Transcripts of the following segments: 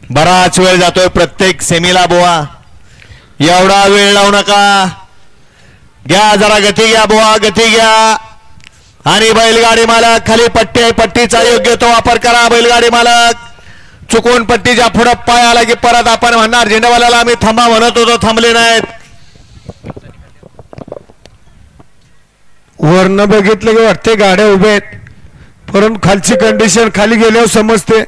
बराच वेळ जातोय प्रत्येक सेमीला बुवा, एवढा वेळ लावू नका, घ्या जरा गती घ्या बुवा, गती घ्या. आणि बैलगाडी मालक खाली पट्टी आहे, पट्टीचा योग्य तो वापर करा. बैलगाडी मालक चुकून पट्टीच्या पुढे पाय आला की परत आपण म्हणणार झेंडावाल्याला आम्ही थांबा म्हणत होतो, थांबले नाहीत. वरनं बघितलं की वाटते गाड्या उभ्या आहेत, परंतु खालची कंडिशन खाली गेल्यावर समजते.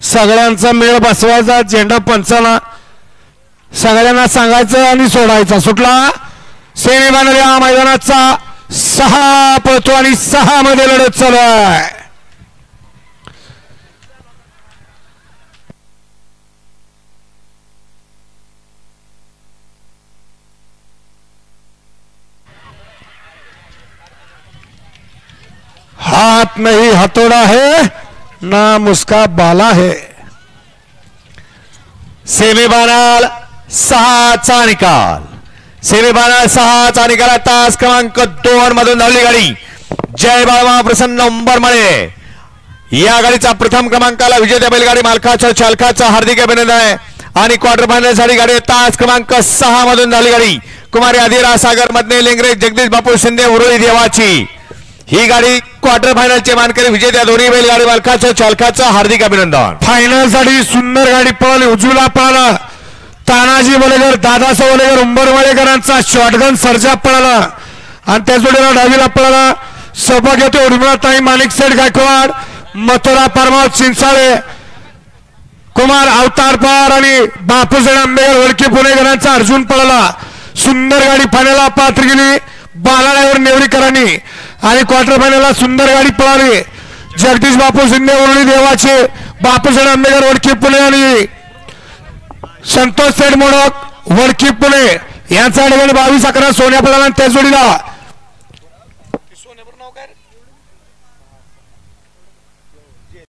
सगळ्यांचा मेळ बसवायचा, झेंडा पंचाला सगळ्यांना सांगायचं आणि सोडायचा. सुटला सेमी बांधल्या मैदानाचा 6 पळतो आणि 6 मध्ये लढत चालू आहे. हाथ नहीं हथौड़ा है ना मुस्का बाला है. सेमीफायनल 6चा निकाल, सेमीफायनल 6चा निकाल. तास क्रमांक 2 मधून धावली गाडी जय बाळमा प्रसन्न उंबरमळे. या गाडीचा प्रथम क्रमांकाला विजेत्या बैलगाडी मालकाच्या चालकाचा हार्दिक अभिनंदन आहे. आणि क्वार्टर फायनल साठी गाडी तास क्रमांक 6 मधून धावली गाडी कुमारी आदिरा सागर मधने लेंगरे जगदीश बापू शिंदे उरुळी देवाची. ही गाडी क्वार्टर फायनलचे मानकरी विजेत्या दोन्ही बैलगाडी मालकाच्या चालकाचं हार्दिक अभिनंदन. फायनल साठी सुंदर गाडी पळाली, उजवीला पळाला तानाजी वलेकर, दादासाहेब वलेकर उंबरमळेकरांचा शॉटगन सर्जा पळाला. आणि त्या जोडीला डावीला पळाला सौभाग्यवती उर्मिळाताई माणिक सेठ गायकवाड, मथुरा परमाव चिंचाळे, कुमार अवतार पवार आणि बापूसाहेब आंबेकर वडकी पुणेकरांचा अर्जुन पळाला. सुंदर गाडी फायनलला पात्र गेली बालाड्यावर नेवरीकरांनी. आणि क्वार्टर फायनलला सुंदर गाडी पळाली जगदीश बापू शिंदे उरुळी देवाचे, बापूसाहेब आंबेकर वडकी पुणे आणि संतोष सेठ मोडक वडकी पुणे यांचा ठिकाणी 22-11 सोन्या पळाला. त्या जोडीला